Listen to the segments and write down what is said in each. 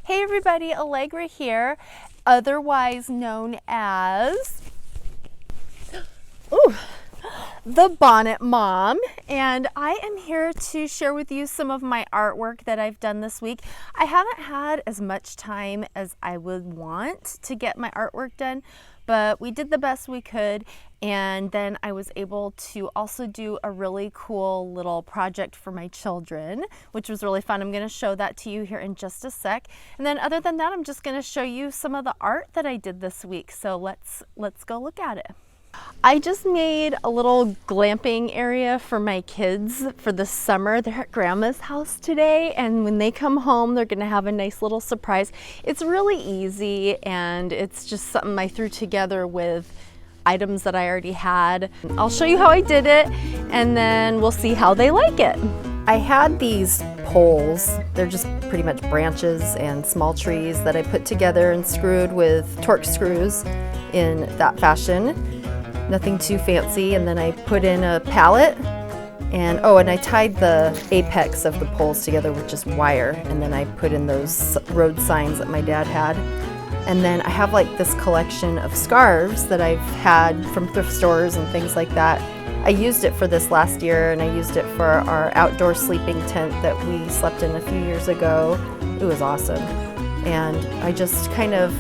Hey everybody, Allegra here, otherwise known as the Bonnet Mom, and I am here to share with you some of my artwork that I've done this week. I haven't had as much time as I would want to get my artwork done, but we did the best we could, and then I was able to also do a really cool little project for my children, which was really fun. I'm going to show that to you here in just a sec. And then other than that, I'm just going to show you some of the art that I did this week. So let's go look at it. I just made a little glamping area for my kids for the summer. They're at Grandma's house today, and when they come home, they're gonna have a nice little surprise. It's really easy, and it's just something I threw together with items that I already had. I'll show you how I did it, and then we'll see how they like it. I had these poles. They're just pretty much branches and small trees that I put together and screwed with Torx screws in that fashion. Nothing too fancy, and then I put in a pallet, and I tied the apex of the poles together with just wire, and then I put in those road signs that my dad had. And then I have like this collection of scarves that I've had from thrift stores and things like that. I used it for this last year, and I used it for our outdoor sleeping tent that we slept in a few years ago. It was awesome. And I just kind of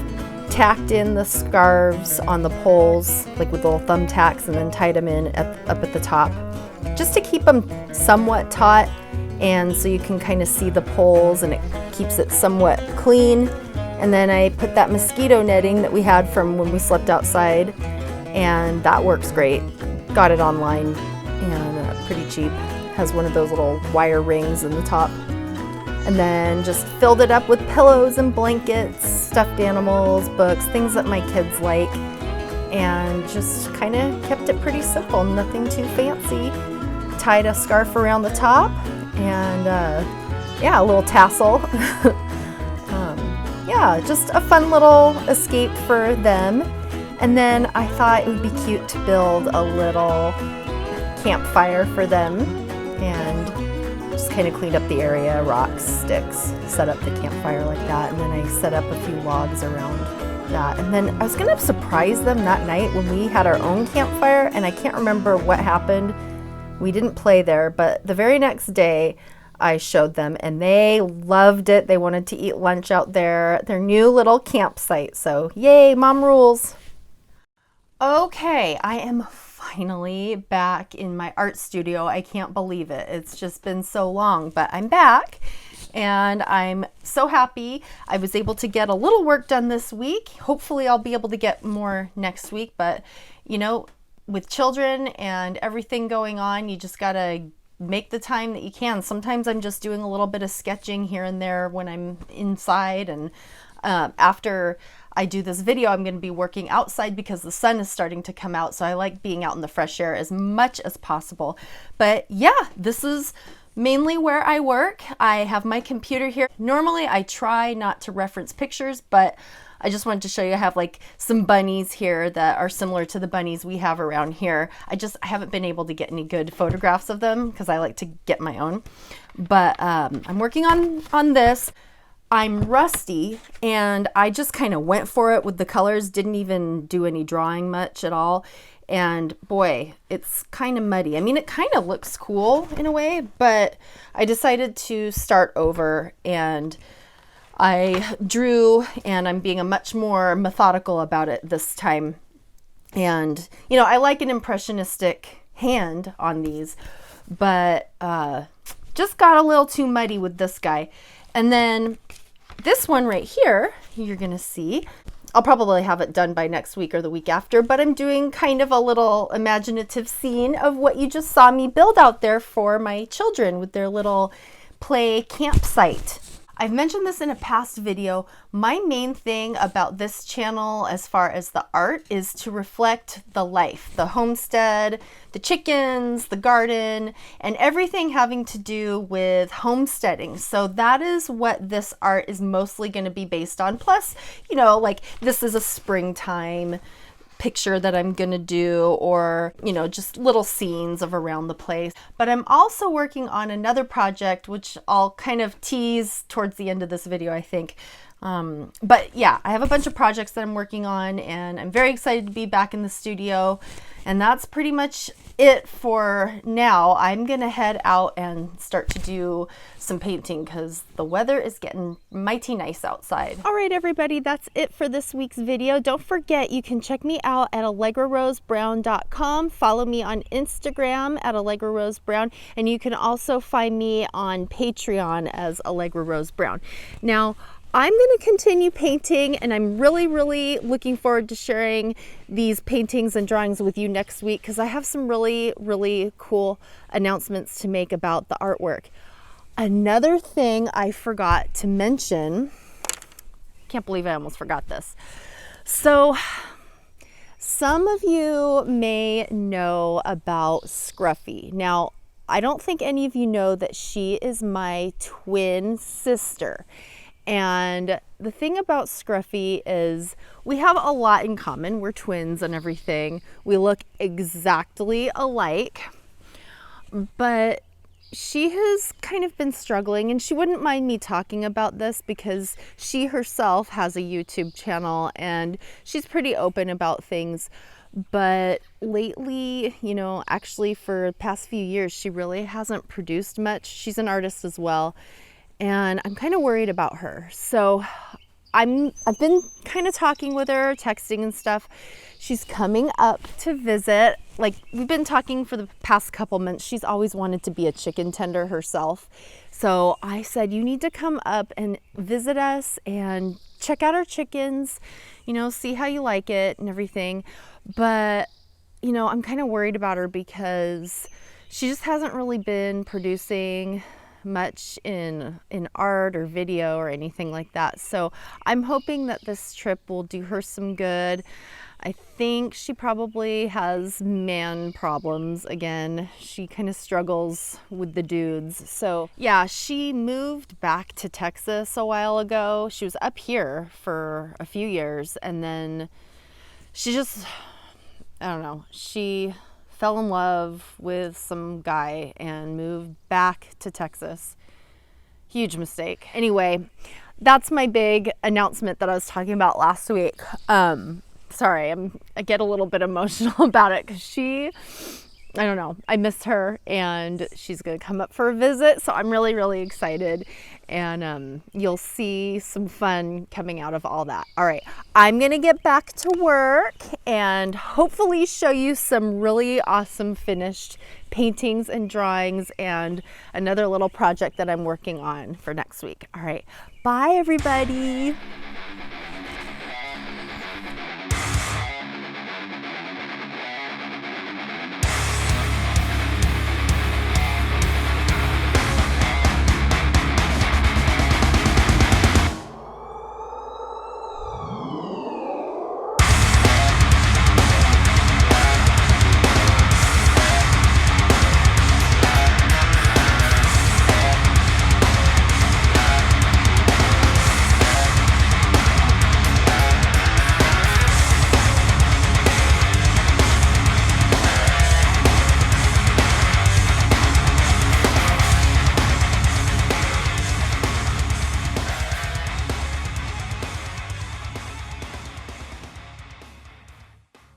tacked in the scarves on the poles, like with little thumbtacks, and then tied them in up at the top, just to keep them somewhat taut, and so you can kind of see the poles, and it keeps it somewhat clean. And then I put that mosquito netting that we had from when we slept outside, and that works great. Got it online, and pretty cheap. Has one of those little wire rings in the top. And then just filled it up with pillows and blankets, stuffed animals, books, things that my kids like, and just kind of kept it pretty simple, nothing too fancy. Tied a scarf around the top, and a little tassel. Just a fun little escape for them. And then I thought it would be cute to build a little campfire for them, and just kind of cleaned up the area, rocks, sticks, set up the campfire like that, and then I set up a few logs around that. And then I was gonna surprise them that night when we had our own campfire, and I can't remember what happened. We didn't play there, but the very next day I showed them, and they loved it. They wanted to eat lunch out there at their new little campsite. So yay, mom rules. Okay, I am finally back in my art studio. I can't believe it. It's just been so long, but I'm back, and I'm so happy. I was able to get a little work done this week. Hopefully I'll be able to get more next week, but you know, with children and everything going on, you just gotta make the time that you can. Sometimes I'm just doing a little bit of sketching here and there when I'm inside, and after I do this video, I'm going to be working outside because the sun is starting to come out, so I like being out in the fresh air as much as possible. But yeah, this is mainly where I work. I have my computer here. Normally I try not to reference pictures, but I just wanted to show you I have like some bunnies here that are similar to the bunnies we have around here. I haven't been able to get any good photographs of them because I like to get my own. But I'm working on this. I'm rusty, and I just kind of went for it with the colors, didn't even do any drawing much at all. And boy, it's kind of muddy. I mean, it kind of looks cool in a way, but I decided to start over, and I drew, and I'm being a much more methodical about it this time. And, you know, I like an impressionistic hand on these, but just got a little too muddy with this guy. And then this one right here, you're gonna see, I'll probably have it done by next week or the week after, but I'm doing kind of a little imaginative scene of what you just saw me build out there for my children with their little play campsite. I've mentioned this in a past video. My main thing about this channel as far as the art is to reflect the life, the homestead, the chickens, the garden, and everything having to do with homesteading. So that is what this art is mostly going to be based on. Plus, you know, like this is a springtime picture that I'm gonna do, or, you know, just little scenes of around the place. But I'm also working on another project, which I'll kind of tease towards the end of this video, I think. But yeah, I have a bunch of projects that I'm working on, and I'm very excited to be back in the studio. And that's pretty much it for now. I'm gonna head out and start to do some painting because the weather is getting mighty nice outside. All right, everybody, that's it for this week's video. Don't forget, you can check me out at allegrarosebrown.com. Follow me on Instagram at allegrarosebrown, and you can also find me on Patreon as Allegra Rose Brown. Now, I'm going to continue painting, and I'm really looking forward to sharing these paintings and drawings with you next week because I have some really cool announcements to make about the artwork. Another thing I forgot to mention, can't believe I almost forgot this. So some of you may know about Scruffy. Now, I don't think any of you know that she is my twin sister. And the thing about Scruffy is we have a lot in common. We're twins and everything. We look exactly alike, but she has kind of been struggling, and she wouldn't mind me talking about this because she herself has a YouTube channel and she's pretty open about things. But lately, you know, actually for the past few years, she really hasn't produced much. She's an artist as well. And I'm kind of worried about her. So I've been kind of talking with her, texting and stuff. She's coming up to visit. Like, we've been talking for the past couple months. She's always wanted to be a chicken tender herself. So I said, you need to come up and visit us and check out our chickens, you know, see how you like it and everything. But, you know, I'm kind of worried about her because she just hasn't really been producing much in art or video or anything like that. So I'm hoping that this trip will do her some good. I think she probably has man problems again. She kind of struggles with the dudes. So yeah, she moved back to Texas a while ago. She was up here for a few years, and then she just, I don't know, she fell in love with some guy and moved back to Texas. Huge mistake. Anyway, that's my big announcement that I was talking about last week. Sorry, I get a little bit emotional about it because I don't know, I miss her, and she's gonna come up for a visit, so I'm really excited, and you'll see some fun coming out of all that. All right, I'm gonna get back to work and hopefully show you some really awesome finished paintings and drawings and another little project that I'm working on for next week. All right, bye everybody.